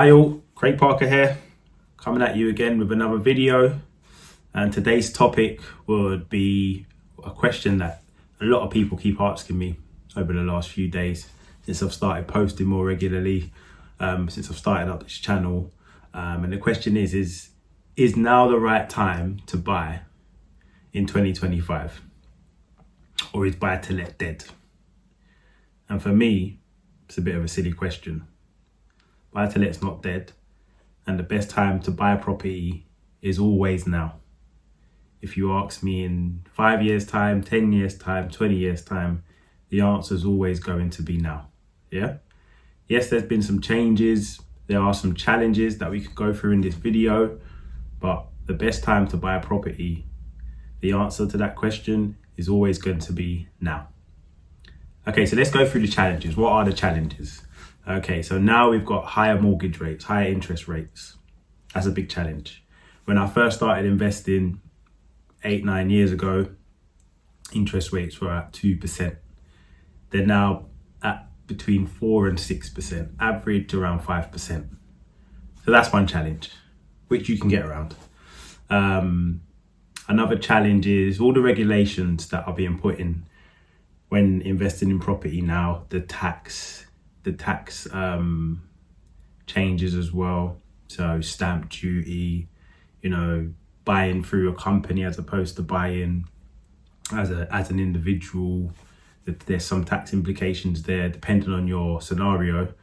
Hi all, Craig Parker here, coming at you again with another video. And today's topic would be a question that a lot of people keep asking me over the last few days since I've started posting more regularly, since I've started up this channel. And the question is now the right time to buy in 2025? Or is buy to let dead? And for me, it's a bit of a silly question. Buy to let's not dead, and the best time to buy a property is always now. If you ask me in 5 years time, 10 years time, 20 years time, the answer is always going to be now. Yeah. Yes, there's been some changes. There are some challenges that we could go through in this video, but the best time to buy a property, the answer to that question is always going to be now. Okay, so let's go through the challenges. What are the challenges? Okay, so now we've got higher mortgage rates, higher interest rates. That's a big challenge. When I first started investing 8-9 years ago, interest rates were at 2%. They're now at between 4 and 6%, average around 5%. So that's one challenge, which you can get around. Another challenge is all the regulations that are being put in when investing in property now, the tax changes as well. So stamp duty, buying through a company as opposed to buying as an individual. There's some tax implications there, depending on your scenario.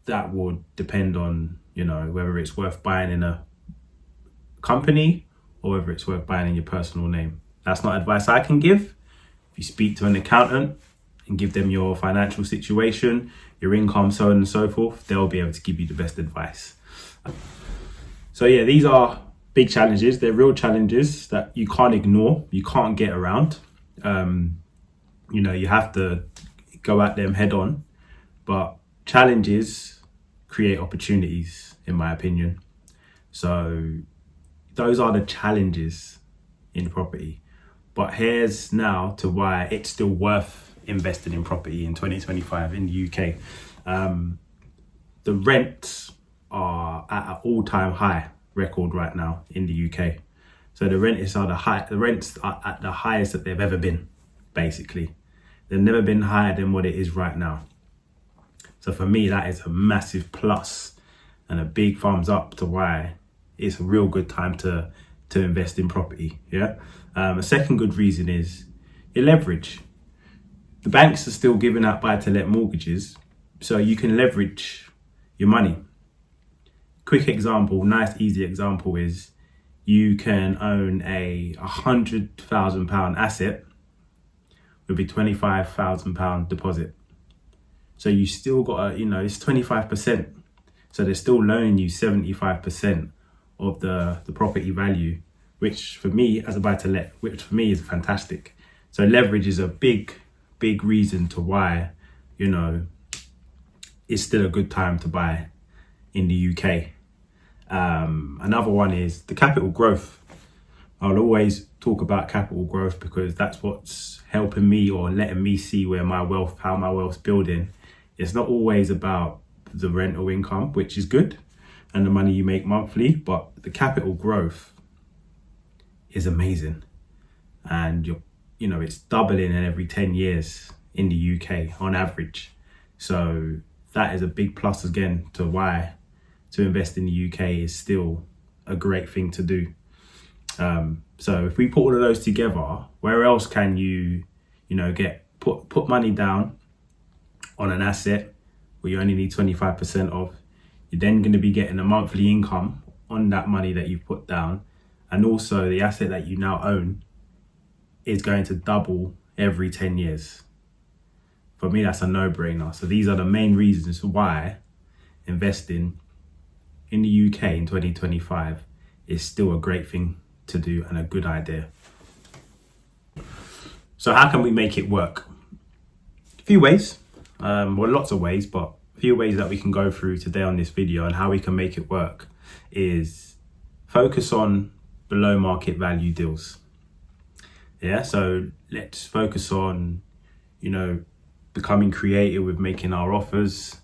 That would depend on, whether it's worth buying in a company or whether it's worth buying in your personal name. That's not advice I can give. If you speak to an accountant and give them your financial situation, your income, so on and so forth, they'll be able to give you the best advice. So yeah, these are big challenges. They're real challenges that you can't ignore, you can't get around. You have to go at them head on, but challenges create opportunities, in my opinion. So those are the challenges in property. But here's now to why it's still worth investing in property in 2025 in the UK. The rents are at an all-time high record right now in the UK. So the rents are at the highest that they've ever been, basically. They've never been higher than what it is right now. So for me, that is a massive plus and a big thumbs up to why it's a real good time to invest in property. Yeah. A second good reason is your leverage. The banks are still giving out buy-to-let mortgages, so you can leverage your money. Quick example, nice easy example is you can own a £100,000 asset with a £25,000 deposit. So you still got it's 25%. So they're still loaning you 75% of the property value, which for me as a buy-to-let, which for me is fantastic. So leverage is a big reason to why, it's still a good time to buy in the UK. Another one is the capital growth. I'll always talk about capital growth because that's what's helping me or letting me see how my wealth's building. It's not always about the rental income, which is good, and the money you make monthly, but the capital growth is amazing. And it's doubling in every 10 years in the UK on average. So that is a big plus again to why to invest in the UK is still a great thing to do. So if we put all of those together, where else can you, put money down on an asset where you only need 25% of? You're then going to be getting a monthly income on that money that you've put down. And also the asset that you now own is going to double every 10 years. For me, that's a no-brainer. So these are the main reasons why investing in the UK in 2025 is still a great thing to do and a good idea. So how can we make it work? A few ways, lots of ways, but a few ways that we can go through today on this video and how we can make it work is focus on below market value deals. Yeah, so let's focus on, becoming creative with making our offers,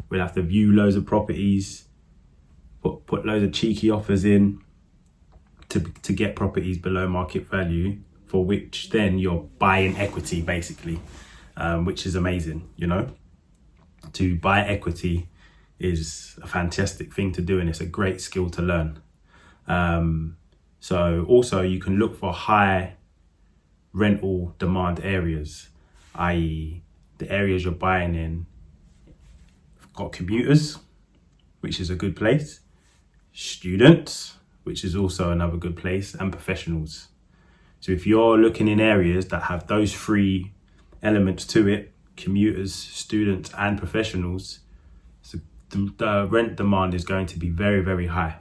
We'll have to view loads of properties, put loads of cheeky offers in to get properties below market value, for which then you're buying equity basically, which is amazing. To buy equity is a fantastic thing to do, and it's a great skill to learn. So also you can look for high rental demand areas, i.e. the areas you're buying in have got commuters, which is a good place, students, which is also another good place, and professionals. So if you're looking in areas that have those three elements to it, commuters, students, and professionals, so the rent demand is going to be very, very high.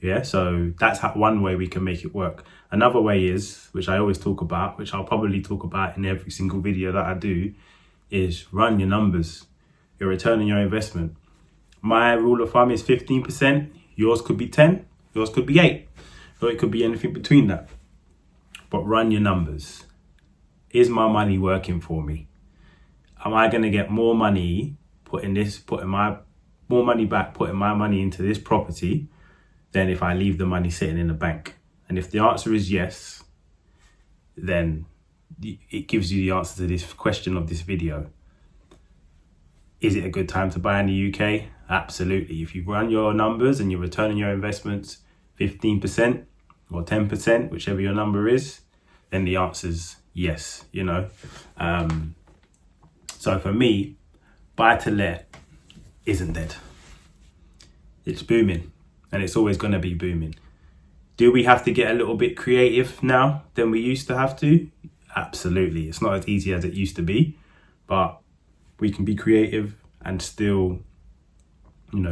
Yeah, so that's one way we can make it work. Another way is, which I always talk about, which I'll probably talk about in every single video that I do, is run your numbers, your return on your investment. My rule of thumb is 15%. Yours could be 10, yours could be 8, or it could be anything between that. But run your numbers. Is my money working for me? Am I going to get more money putting my money into this property than if I leave the money sitting in the bank? And if the answer is yes, then it gives you the answer to this question of this video. Is it a good time to buy in the UK? Absolutely. If you run your numbers and you're returning your investments 15% or 10%, whichever your number is, then the answer's yes, So for me, buy to let isn't dead. It's booming, and it's always going to be booming. Do we have to get a little bit creative now than we used to have to? Absolutely. It's not as easy as it used to be, but we can be creative and still,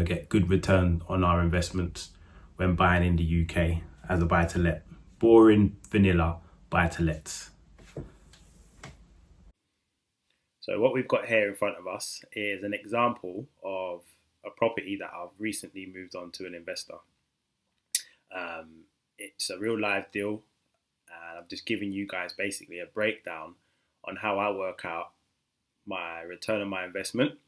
get good return on our investments when buying in the UK as a buy to let. Boring, vanilla buy to lets. So what we've got here in front of us is an example of a property that I've recently moved on to an investor. It's a real live deal, and I'm just giving you guys basically a breakdown on how I work out my return on my investment.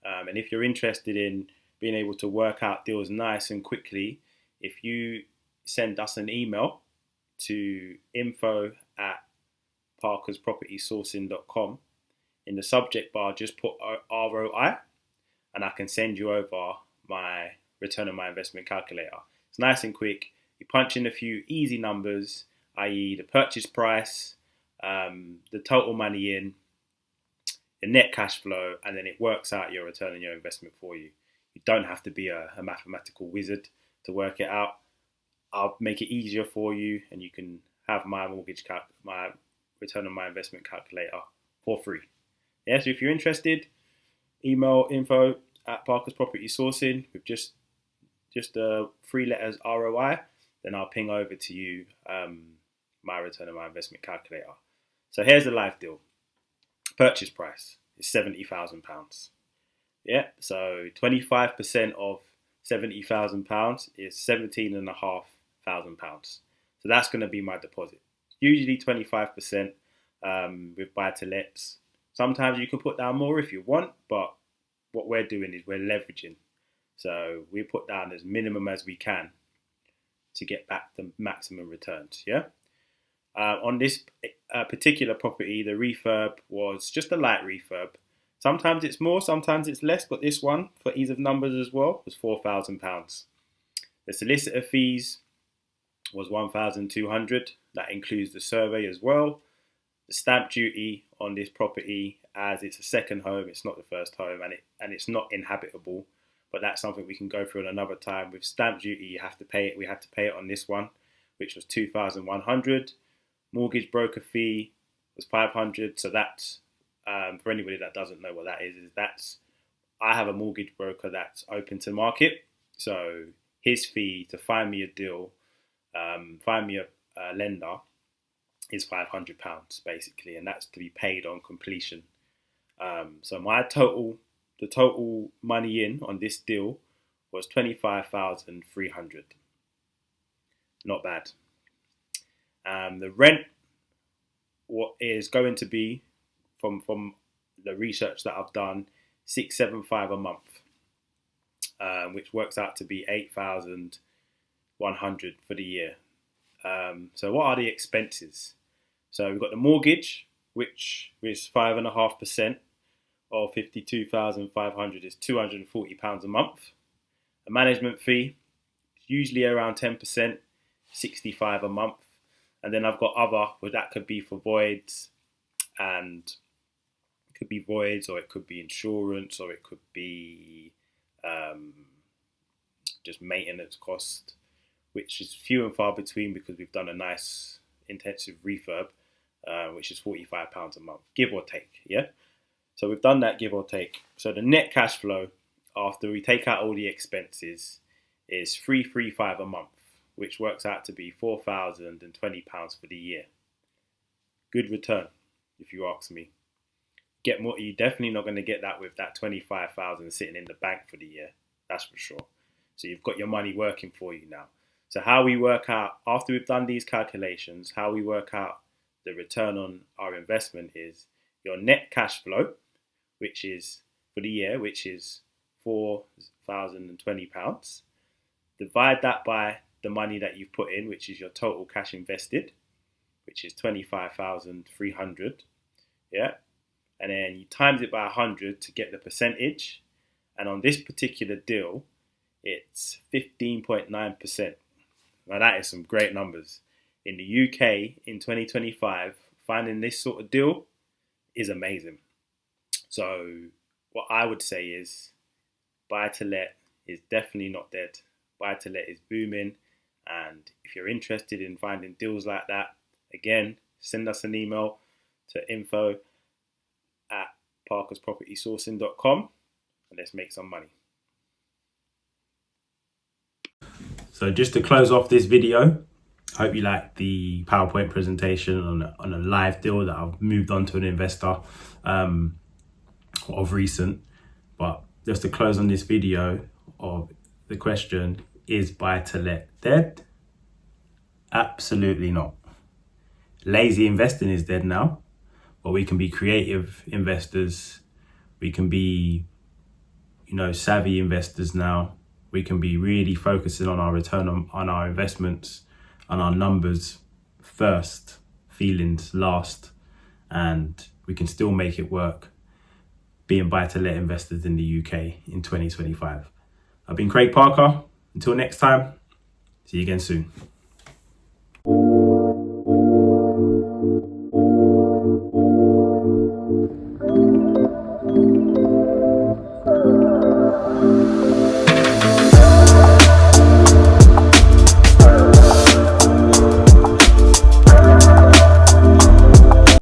And if you're interested in being able to work out deals nice and quickly, if you send us an email to info@parkerspropertysourcing.com, in the subject bar just put ROI, and I can send you over my return on my investment calculator. It's nice and quick. You punch in a few easy numbers, i.e. the purchase price, the total money in, the net cash flow, and then it works out your return on your investment for you. You don't have to be a mathematical wizard to work it out. I'll make it easier for you, and you can have my my return on my investment calculator for free. Yeah, so if you're interested, email info@parkerspropertysourcing with just 3 letters ROI, then I'll ping over to you my return on my investment calculator. So here's the live deal. Purchase price is £70,000. Yeah, so 25% of £70,000 is £17,500. So that's going to be my deposit. Usually 25% with buy to lets. Sometimes you can put down more if you want, but what we're doing is we're leveraging. So we put down as minimum as we can to get back the maximum returns. Yeah. On this particular property, the refurb was just a light refurb. Sometimes it's more, sometimes it's less, but this one, for ease of numbers as well, was £4,000. The solicitor fees was £1,200. That includes the survey as well. The stamp duty on this property, as it's a second home, it's not the first home, and it's not inhabitable. But that's something we can go through at another time. With stamp duty, you have to pay it. We had to pay it on this one, which was £2,100. Mortgage broker fee was £500. So that's for anybody that doesn't know what that is that's I have a mortgage broker that's open to market. So his fee to find me a deal, find me a lender, is £500 basically, and that's to be paid on completion. So the total money in on this deal was £25,300. Not bad. The rent is going to be, from the research that I've done, £675 a month. which works out to be 8,100 for the year. So what are the expenses? So we've got the mortgage, which is 5.5% of 52,500 is £240 a month. A management fee, usually around 10%, 65 a month. And then I've got other, but that could be for voids, and it could be voids, or it could be insurance, or it could be just maintenance cost, which is few and far between because we've done a nice intensive refurb, which is £45 a month, give or take. Yeah. So we've done that, give or take. So the net cash flow after we take out all the expenses is £335 a month, which works out to be £4,020 for the year. Good return, if you ask me. Get more. You're definitely not going to get that with that 25,000 sitting in the bank for the year. That's for sure. So you've got your money working for you now. So how we work out, after we've done these calculations, how we work out the return on our investment is your net cash flow, which is for the year, which is £4,020. Divide that by the money that you've put in, which is your total cash invested, which is 25,300. Yeah. And then you times it by 100 to get the percentage. And on this particular deal, it's 15.9%. Now that is some great numbers. In the UK in 2025, finding this sort of deal is amazing. So what I would say is buy to let is definitely not dead. Buy to let is booming. And if you're interested in finding deals like that, again, send us an email to info@parkerspropertysourcing.com and let's make some money. So just to close off this video, I hope you liked the PowerPoint presentation on a live deal that I've moved on to an investor of recent. But just to close on this video of the question, is buy to let dead? Absolutely not. Lazy investing is dead now, but we can be creative investors. We can be, savvy investors now. We can be really focusing on our return on our investments, on our numbers first, feelings last, and we can still make it work being buy-to-let investors in the UK in 2025. I've been Craig Parker. Until next time, see you again soon.